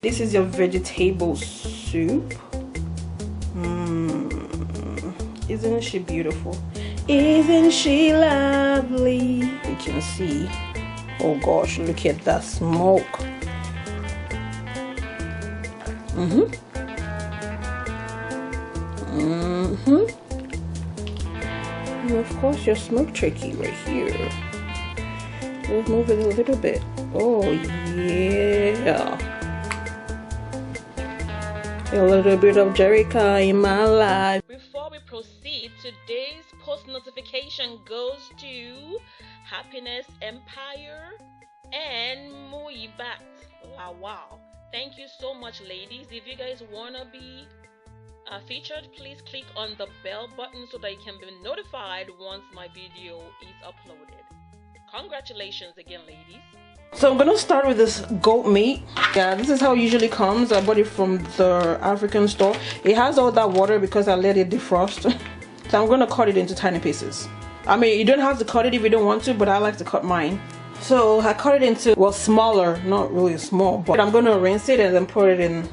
This is your vegetable soup. Isn't she beautiful? Isn't she lovely? You can see. Oh gosh, look at that smoke. And of course your smoked turkey right here. Let's move it a little bit. Oh yeah. A little bit of Jerica in my life. Before we proceed, today's post notification goes to Happiness Empire and Muibat. Wow. Thank you so much, ladies. If you guys wanna be featured, please click on the bell button so that you can be notified once my video is uploaded. Congratulations again, ladies. So I'm gonna start with this goat meat. Yeah, this is how it usually comes. I bought it from the African store. It has all that water because I let it defrost. So I'm gonna cut it into tiny pieces. I mean, you don't have to cut it if you don't want to, but I like to cut mine. So I cut it into, well, smaller, not really small, but I'm gonna rinse it and then put it in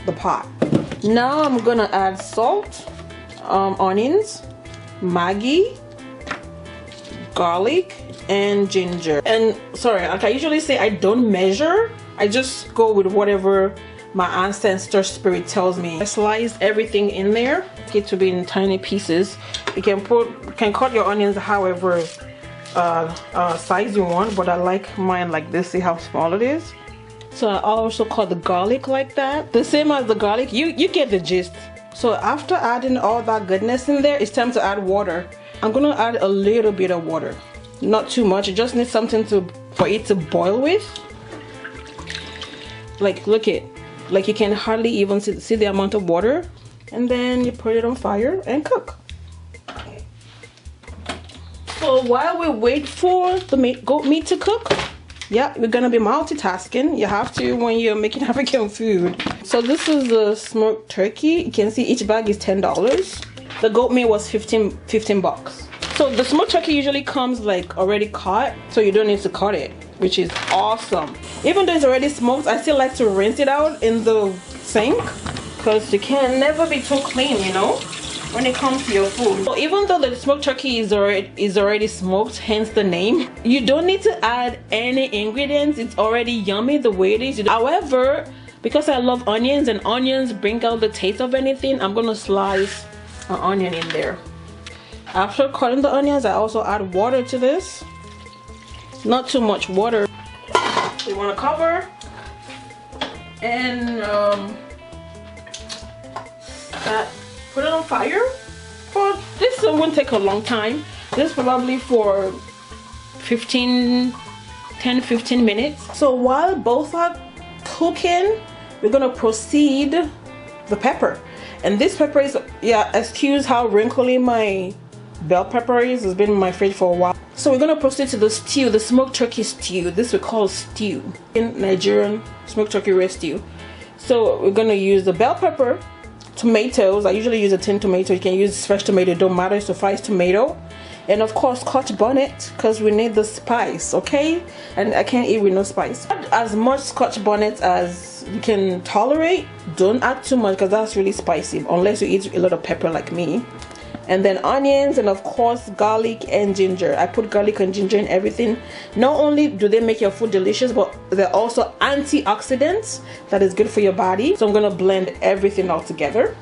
the pot. Now I'm gonna add salt, onions, Maggi, garlic, and ginger. And sorry, like I usually say, I don't measure. I just go with whatever my ancestor spirit tells me. I slice everything in there. It to be in tiny pieces. You can cut your onions however size you want, but I like mine like this. See how small it is? So I also cut the garlic like that. The same as the garlic. You get the gist. So after adding all that goodness in there, it's time to add water. I'm gonna add a little bit of water. Not too much. You just need something for it to boil with. Like, look it. Like you can hardly even see the amount of water. And then you put it on fire and cook. So while we wait for the goat meat to cook, yeah, we're gonna be multitasking. You have to when you're making African food. So this is the smoked turkey. You can see each bag is $10. The goat meat was 15 bucks. So the smoked turkey usually comes like already cut, so you don't need to cut it, which is awesome. Even though it's already smoked, I still like to rinse it out in the sink because you can never be too clean, you know, when it comes to your food. So even though the smoked turkey is already smoked, hence the name, you don't need to add any ingredients. It's already yummy the way it is. However, because I love onions and onions bring out the taste of anything, I'm gonna slice an onion in there. After cutting the onions, I also add water to this. Not too much water. You want to cover and put it on fire. But this won't take a long time. This probably for 10-15 minutes. So while both are cooking, we're gonna proceed the pepper. And this pepper is, yeah, excuse how wrinkly my bell pepper is. It's been in my fridge for a while. So we're gonna proceed to the stew, the smoked turkey stew. This we call stew in Nigerian, smoked turkey red stew. So we're gonna use the bell pepper, tomatoes. I usually use a tin tomato. You can use fresh tomato, don't matter, suffice tomato, and of course Scotch bonnet because we need the spice, okay? And I can't eat with no spice. Add as much Scotch bonnet as you can tolerate. Don't add too much because that's really spicy unless you eat a lot of pepper like me. And then onions, and of course garlic and ginger. I put garlic and ginger in everything. Not only do they make your food delicious, but they're also antioxidants that is good for your body. So I'm gonna blend everything all together.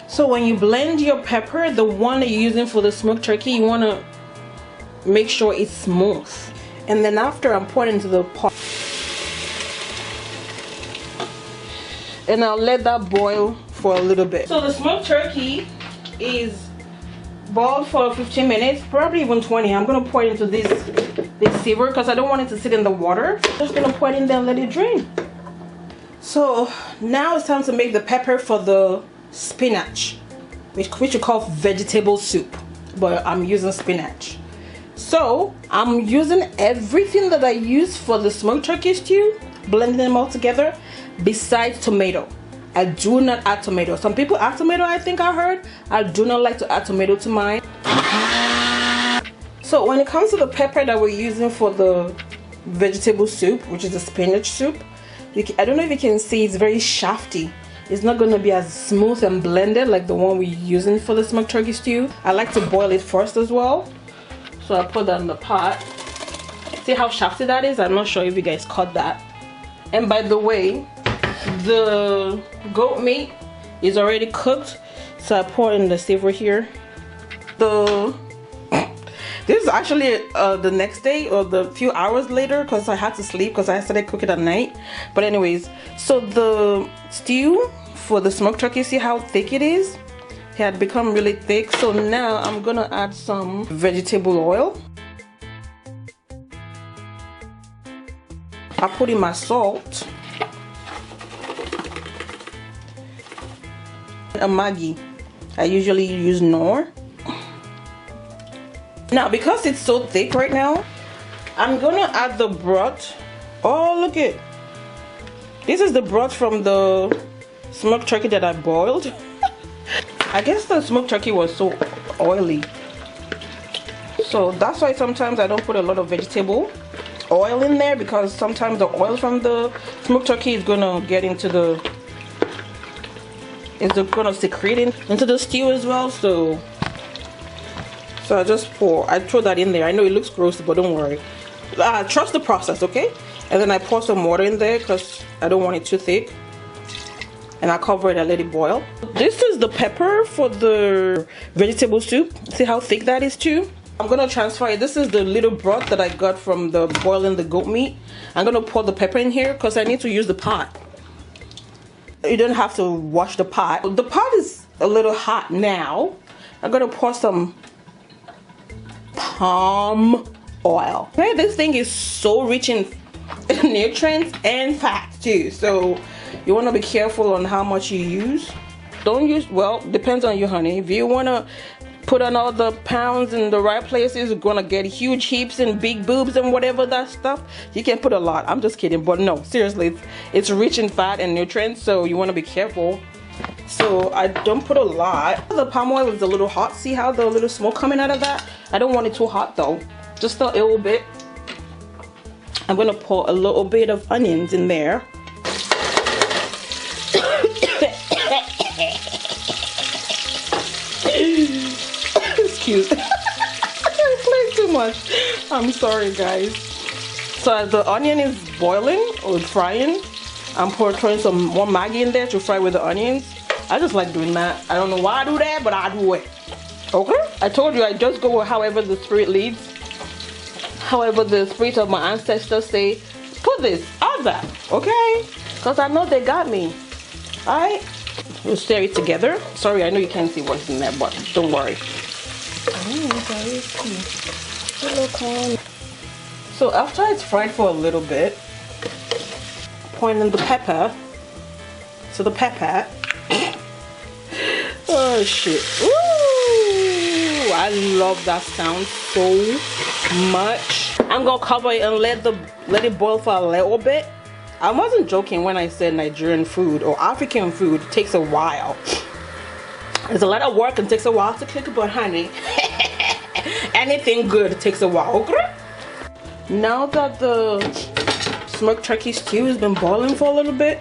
So when you blend your pepper, the one that you're using for the smoked turkey, you want to make sure it's smooth. And then after, I'm pouring into the pot. And I'll let that boil for a little bit. So the smoked turkey is boiled for 15 minutes, probably even 20. I'm gonna pour it into this sieve because I don't want it to sit in the water. Just gonna pour it in there and let it drain. So now it's time to make the pepper for the spinach, which we call vegetable soup, but I'm using spinach. So I'm using everything that I use for the smoked turkey stew, blending them all together, besides tomato. I do not add tomato. Some people add tomato, I think I heard. I do not like to add tomato to mine. So when it comes to the pepper that we're using for the vegetable soup, which is a spinach soup. I don't know if you can see, it's very shafty. It's not going to be as smooth and blended like the one we're using for the smoked turkey stew. I like to boil it first as well. So I put that in the pot. See how shafty that is? I'm not sure if you guys caught that. And by the way, the goat meat is already cooked. So I pour in the savour here. This is actually the next day or the few hours later because I had to sleep because I started cooking at night. But anyways, so the stew for the smoked turkey, see how thick it is? It had become really thick. So now I'm gonna add some vegetable oil. I put in my salt. A Maggi. I usually use Knorr. Now because it's so thick right now, I'm gonna add the broth. Oh, look it. This is the broth from the smoked turkey that I boiled. I guess the smoked turkey was so oily. So that's why sometimes I don't put a lot of vegetable oil in there, because sometimes the oil from the smoked turkey is gonna get into the, it's gonna secrete into the stew as well. So I just I throw that in there. I know it looks gross, but don't worry. Trust the process, okay? And then I pour some water in there because I don't want it too thick. And I cover it and let it boil. This is the pepper for the vegetable soup. See how thick that is too? I'm gonna transfer it. This is the little broth that I got from the boiling the goat meat. I'm gonna pour the pepper in here because I need to use the pot. You don't have to wash the pot. The pot is a little hot now. I'm gonna pour some palm oil. Okay, this thing is so rich in nutrients and fat too, so you want to be careful on how much you use. Don't use, well, depends on you, honey. If you want to put on all the pounds in the right places, you're gonna get huge heaps and big boobs and whatever that stuff. You can put a lot. I'm just kidding, but no, seriously, it's rich in fat and nutrients, so you want to be careful. So I don't put a lot. The palm oil is a little hot. See how the little smoke coming out of that? I don't want it too hot though, just a little bit. I'm gonna pour a little bit of onions in there. Excuse me. I played too much. I'm sorry guys. So as the onion is boiling or frying, I'm throwing some more Maggi in there to fry with the onions. I just like doing that. I don't know why I do that, but I do it. Okay? I told you I just go with however the spirit leads. However the spirit of my ancestors say, put this, add that. Okay? Because I know they got me. Alright? We'll stir it together. Sorry, I know you can't see what's in there, but don't worry. So after it's fried for a little bit, pour in the pepper. So the pepper. Oh shit. Ooh, I love that sound so much. I'm gonna cover it and let it boil for a little bit. I wasn't joking when I said Nigerian food or African food takes a while. There's a lot of work and takes a while to cook, but honey, anything good takes a while, okay? Now that the smoked turkey stew has been boiling for a little bit,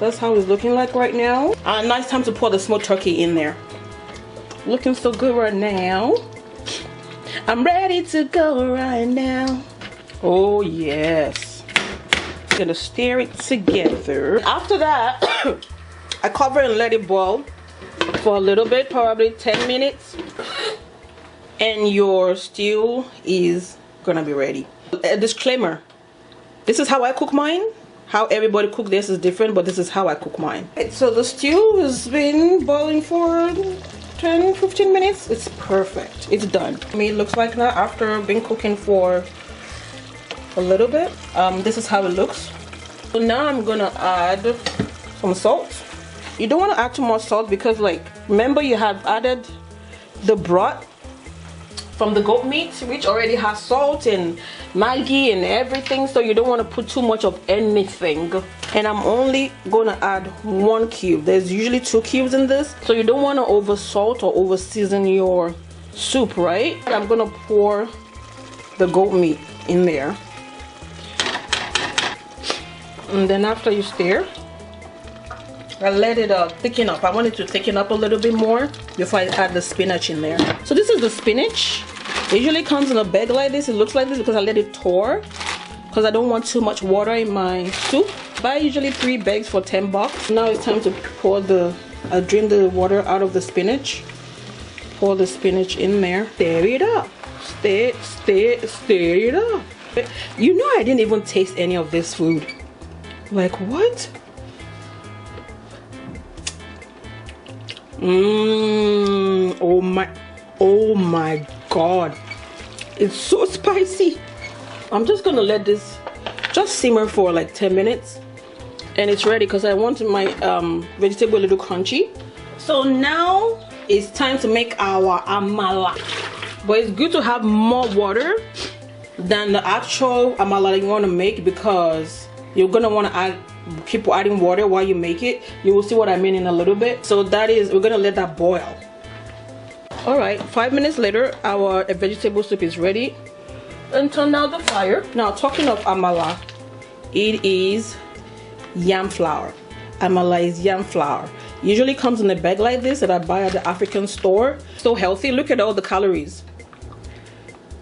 that's how it's looking like right now. Now it's time to pour the smoked turkey in there. Looking so good right now. I'm ready to go right now. Oh yes. Gonna stir it together. After that, I cover and let it boil for a little bit, probably 10 minutes. And your stew is gonna be ready. A disclaimer, this is how I cook mine. How everybody cook this is different, but this is how I cook mine. So the stew has been boiling for 10-15 minutes. It's perfect. It's done. I mean, it looks like that after being cooking for a little bit. This is how it looks. So now I'm gonna add some salt. You don't want to add too much salt because, like, remember you have added the broth from the goat meat, which already has salt and Maggi and everything, so you don't want to put too much of anything. And I'm only gonna add 1 cube. There's usually 2 cubes in this, so you don't want to over salt or over season your soup, right? I'm gonna pour the goat meat in there. And then after you stir, I let it thicken up. I want it to thicken up a little bit more before I add the spinach in there. So this is the spinach. It usually comes in a bag like this. It looks like this because I let it thaw, because I don't want too much water in my soup. Buy usually 3 bags for $10. Now it's time to pour drain the water out of the spinach. Pour the spinach in there. Stir it up. Stir it up. You know, I didn't even taste any of this food. Like, what? Oh my god, it's so spicy. I'm just gonna let this just simmer for like 10 minutes and it's ready, because I want my vegetable a little crunchy. So now it's time to make our amala, but it's good to have more water than the actual amala you want to make, because you're gonna want to keep adding water while you make it. You will see what I mean in a little bit. So that is, we're gonna let that boil. All right, 5 minutes later, our vegetable soup is ready. And turn down the fire. Now, talking of amala, it is yam flour. Amala is yam flour. Usually comes in a bag like this that I buy at the African store. So healthy. Look at all the calories.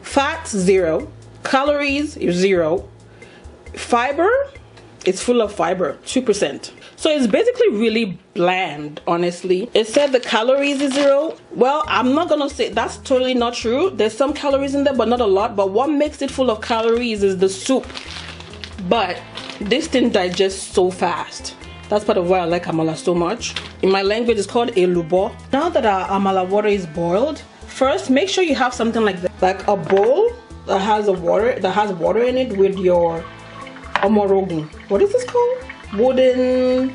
Fat 0, calories 0, fiber, it's full of fiber, 2%. So it's basically really bland, honestly. It said the calories is 0. Well, I'm not gonna say that's totally not true. There's some calories in there, but not a lot. But what makes it full of calories is the soup. But this thing digests so fast. That's part of why I like amala so much. In my language, it's called elubo. Now that our amala water is boiled, first make sure you have something like that, like a bowl that has water in it with your omorogun. What is this called? Wooden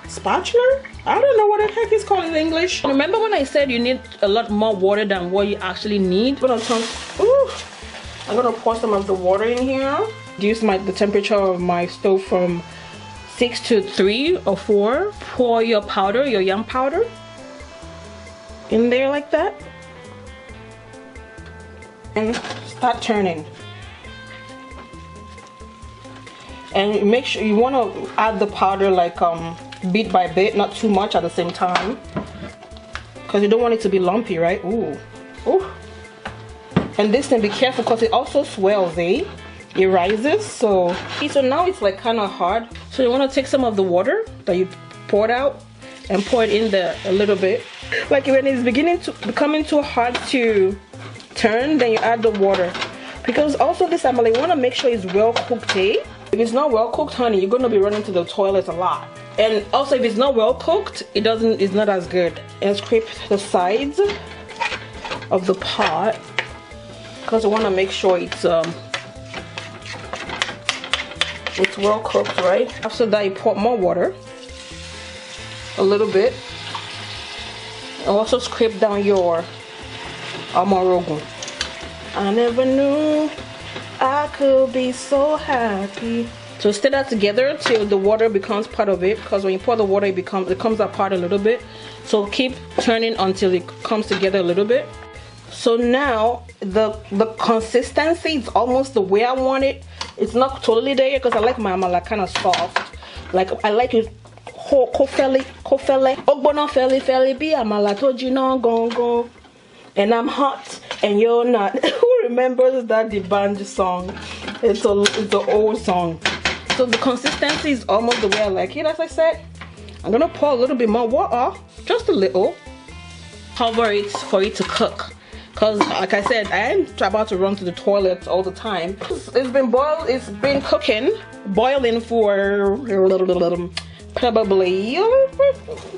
spatula? I don't know what the heck it's called in English. Remember when I said you need a lot more water than what you actually need? I'm gonna pour some of the water in here. Reduce the temperature of my stove from 6 to 3 or 4. Pour your powder, your yam powder, in there like that. And start turning. And make sure you want to add the powder like bit by bit, not too much at the same time, because you don't want it to be lumpy, right? Ooh. And this thing, be careful, because it also swells, eh? It rises. So now it's like kind of hard. So you want to take some of the water that you poured out and pour it in there a little bit. Like when it's beginning to becoming too hard to turn, then you add the water, because also this amala, you want to make sure it's well cooked, eh? If it's not well cooked, honey, you're gonna be running to the toilet a lot. And also, if it's not well cooked, it's not as good. And scrape the sides of the pot, because I want to make sure it's well cooked, right? After that, you pour more water, a little bit, and also scrape down your omorogun. I never knew I could be so happy. So stir that together till the water becomes part of it, because when you pour the water, it comes apart a little bit. So keep turning until it comes together a little bit. So now the consistency is almost the way I want it. It's not totally there because I like my amala kind of soft. Like I like it kofele ogbono feli bi amala tojina gongo. And I'm hot and you're not. Who remembers that the band song? It's an old song. So the consistency is almost the way I like it. As I said, I'm gonna pour a little bit more water, just a little. Cover it for it to cook, because like I said, I ain't about to run to the toilet all the time. It's been boiling for probably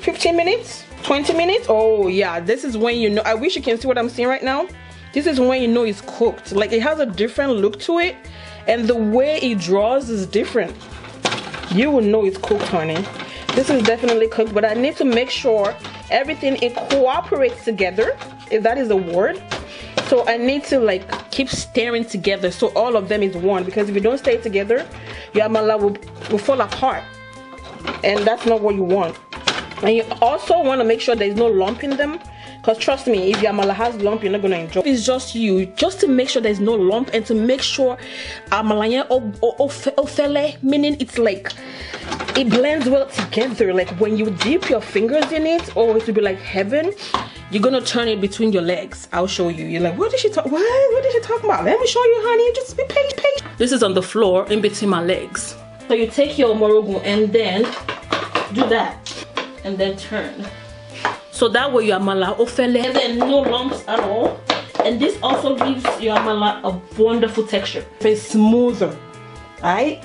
15 minutes, 20 minutes. Oh yeah, this is when you know. I wish you can see what I'm seeing right now. This is when you know it's cooked. Like it has a different look to it, and the way it draws is different. You will know it's cooked, honey. This is definitely cooked, but I need to make sure everything it cooperates together, if that is a word. So I need to like keep stirring together so all of them is one, because if you don't stay together, your amala will fall apart, and that's not what you want. And you also want to make sure there's no lump in them, Because trust me, if your amala has lump, you're not gonna enjoy it. It's just you, just to make sure there's no lump and to make sure amala ofele, meaning it's like it blends well together. Like when you dip your fingers in it, oh, it will be like heaven. You're gonna turn it between your legs. I'll show you. You're like, what did she talk? What did she talk about? Let me show you, honey. Just be patient. This is on the floor in between my legs. So you take your morogun and then do that, and then turn. So that way your amala ofele, and then no lumps at all. And this also gives your amala a wonderful texture. It's smoother, right?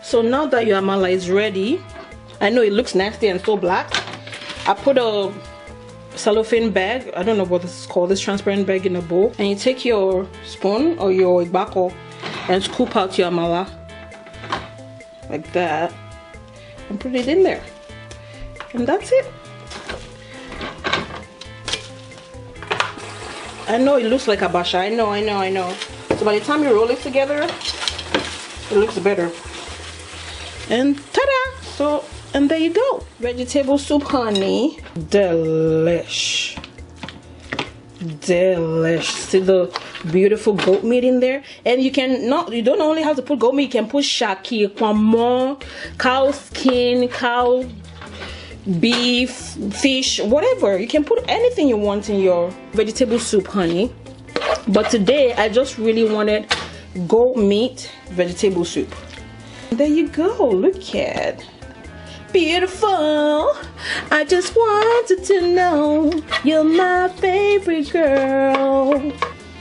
So now that your amala is ready, I know it looks nasty and so black. I put a cellophane bag, I don't know what this is called, this transparent bag in a bowl, and you take your spoon or your igbako and scoop out your amala like that and put it in there, and that's it. I know it looks like abacha, I know. So by the time you roll it together, it looks better. And ta-da! So, and there you go. Vegetable soup, honey. Delish. See the beautiful goat meat in there. And you don't only have to put goat meat, you can put shaki, kwamo, cow skin, cow beef, fish, whatever. You can put anything you want in your vegetable soup, honey. But today I just really wanted goat meat vegetable soup. There you go, look at beautiful. I just wanted to know you're my favorite girl.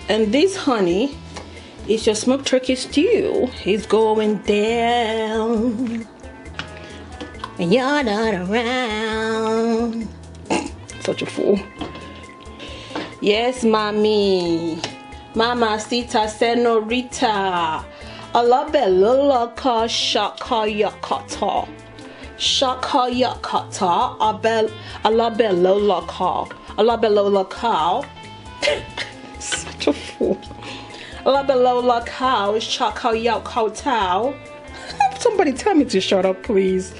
And this, honey, is your smoked turkey stew. It's going down and you're not around. Such a fool. Yes, mommy, mamacita, senorita. Alabella shaka yakata. Shaka yakata. Alabella laka. Alabella cow. Such a fool. Alabella cow. Shaka yakata. Somebody tell me to shut up, please.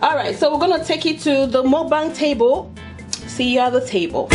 Alright, so we're gonna take it to the mukbang table. See you at the table.